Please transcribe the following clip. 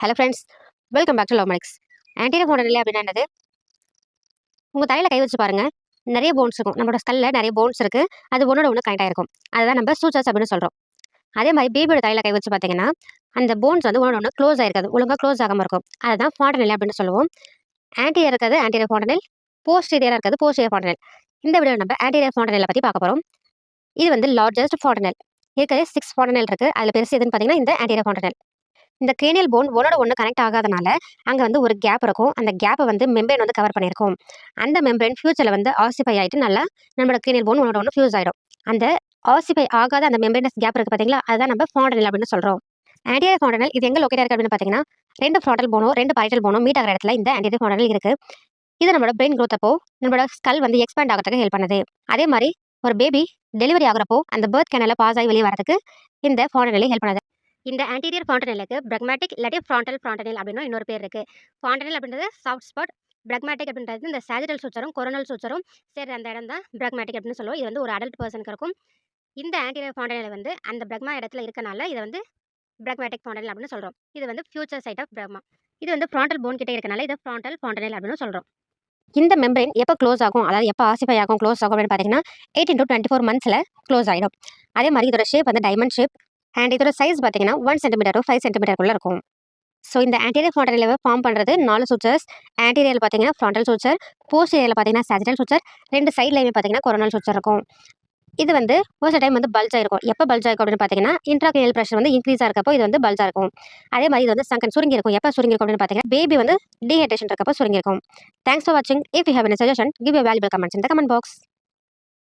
Hello friends, welcome back to Lovemedics. Anterior ஃபவுண்டனிலே அப்படின்னா என்னது? உங்கள் தலையில் கை வச்சு பாருங்க, நிறைய போன்ஸ் இருக்கும். நம்மளோட ஸ்கல்ல நிறைய போன்ஸ் இருக்கு. அது ஒன்னோட ஒன்று கனெக்ட் ஆயிருக்கும். அதுதான் நம்ம சூச்சர்ஸ் அப்படின்னு சொல்றோம். அதே மாதிரி பேபியோட தலையில் கை வச்சு பார்த்தீங்கன்னா, அந்த போன்ஸ் வந்து ஒன்னோட ஒன்று க்ளோஸ் ஆயிருக்காது, ஒழுங்காக க்ளோஸ் ஆகாமல் இருக்கும். அதுதான் ஃபாண்டனில் அப்படின்னு சொல்லுவோம். ஆன்டீரியர் இருக்கிறது ஆன்டீரியர் ஃபவுண்டனில், போஸ்டீரியராக இருக்கிறது போஸ்டீரியர் ஃபவுண்டனில். இந்த வீடியோ நம்ம ஆன்டீரியர் ஃபவுண்டனிலை பற்றி பார்க்க போகிறோம். இது வந்து லார்ஜஸ்ட் ஃபவுண்டனில். இருக்கிறது 6 ஃபவுண்டனில் இருக்கு. அதில் பெருசு எதுன்னு பார்த்தீங்கன்னா இந்த ஆன்டீரியர் ஃபவுண்டனில். இந்த கிரேனியல் போன் ஒன்னோட ஒன்று கனெக்ட் ஆகாதனால அங்கே வந்து ஒரு கேப் இருக்கும். அந்த கேப்பை வந்து மெம்பரேன் வந்து கவர் பண்ணியிருக்கும். அந்த மெம்பரேன் ஃபியூச்சரில் வந்து ஆசிஃபை ஆகிட்டு நல்லா நம்மளோட கிரேனியல் போன் ஒன்னோட ஒன்று ஃபியூஸ் ஆகிடும். அந்த ஆசிஃபை ஆகாத அந்த மெம்பரேனஸ் கேப் இருக்குது பார்த்தீங்களா, அதுதான் நம்ம ஃபாண்டனல் அப்படின்னு சொல்கிறோம். ஆன்டீரியர் ஃபவுண்டனல் இது எங்கே லொக்கேட் இருக்கு அப்படின்னு பார்த்தீங்கன்னா, 2 ஃப்ராண்டல் போனோ 2 பைட்டல் போனோ மீட் ஆகிற இடத்துல இந்த ஆன்டீரியர் ஃபவுண்டனல் இருக்குது. இது நம்மளோட பிரெயின் growth அப்போ நம்மளோட ஸ்கல் வந்து எக்ஸ்பேண்ட் ஆகிறதுக்கு ஹெல்ப் பண்ணுது. அதே மாதிரி ஒரு பேபி டெலிவரி ஆகுறப்போ அந்த பர்த் கேனல பாஸ் ஆகி வெளியே வரதுக்கு இந்த ஃபவுண்டனலே ஹெல்ப் பண்ணுது. இந்த ஆன்டீரியர் ஃபாண்டனலுக்கு பிரக்மேட்டிக் இல்லாட்டி ஃப்ராண்டல் ஃபாண்டனில் அப்படின்னு இன்னொரு பேர் இருக்குது. ஃபாண்டனில் அப்படின்றது சாஃப்ட் ஸ்பாட், பிரக்மேட்டிக் அப்படின்றது இந்த சாஜிட்டல் சூச்சரும் கொரோனல் சூச்சரும் சரி அந்த இடம் தான் பிரக்மேட்டிக் அப்படின்னு சொல்லுவோம். இது வந்து ஒரு அடல்ட் பர்சனுக்கு இருக்கும். இந்த ஆன்டீரியர் ஃபாண்டனில் வந்து அந்த பிரக்மா இடத்துல இருக்கனால இதை வந்து பிரக்மேட்டிக் ஃபாண்டனில் அப்படின்னு சொல்கிறோம். இது வந்து ஃபியூச்சர் சைட் ஆஃப் பிரக்மா. இது வந்து ஃப்ராண்டல் போன் கிட்டே இருக்கனால இதை ஃப்ராண்டல் ஃபாண்டனில் அப்படின்னு சொல்கிறோம். இந்த மெம்பரேன் எப்போ க்ளோஸ் ஆகும், அதாவது எப்போ ஆசிஃபை ஆகும் க்ளோஸ் ஆகும் அப்படின்னு பார்த்தீங்கன்னா 18 to 24 மந்த்ஸில் க்ளோஸ் ஆகிடும். அதே மாதிரி இதோட ஷேப் வந்து டைமண்ட் ஷேப் அண்ட் இதோட சைஸ் பார்த்தீங்கன்னா 1 சென்டிமீட்டர் to 5 சென்டிமீட்டருக்குள்ளே இருக்கும். ஸோ இந்த ஆன்டீரியர் ஃபாண்டனில் ஃபார்ம் பண்ணுறது 4 சூச்சர்ஸ். ஆன்டீரியரில் பார்த்தீங்கன்னா ஃப்ராண்டல் சூச்சர், போஸ்டீரியரில் பார்த்தீங்கன்னா சாஜிட்டல் சூச்சர், 2 சைட்லையுமே பார்த்தீங்கன்னா கொரோனல் சூச்சர் இருக்கும். இது வந்து ஒரு சில டைம் வந்து பல்ஜ் ஆயிருக்கும். எப்போ பல்ஜ் ஆயிருக்கும் அப்படின்னு பார்த்தீங்கன்னா இன்ட்ராக்ரேனியல் ப்ரெஷர் வந்து இன்க்ரீஸாக இருக்கப்போ இது வந்து பல்ஜாக இருக்கும். அதே மாதிரி இது வந்து சங்கன் சுருங்கி இருக்கும். எப்போ சுருங்கி இருக்கும் அப்படின்னு பார்த்தீங்கன்னா பேபி வந்து டீஹைட்ரேஷன் இருக்கப்போ சுருங்கி இருக்கும். தேங்க்ஸ் ஃபார் வாட்சிங். If you have any suggestion give you valuable comments in the comment box.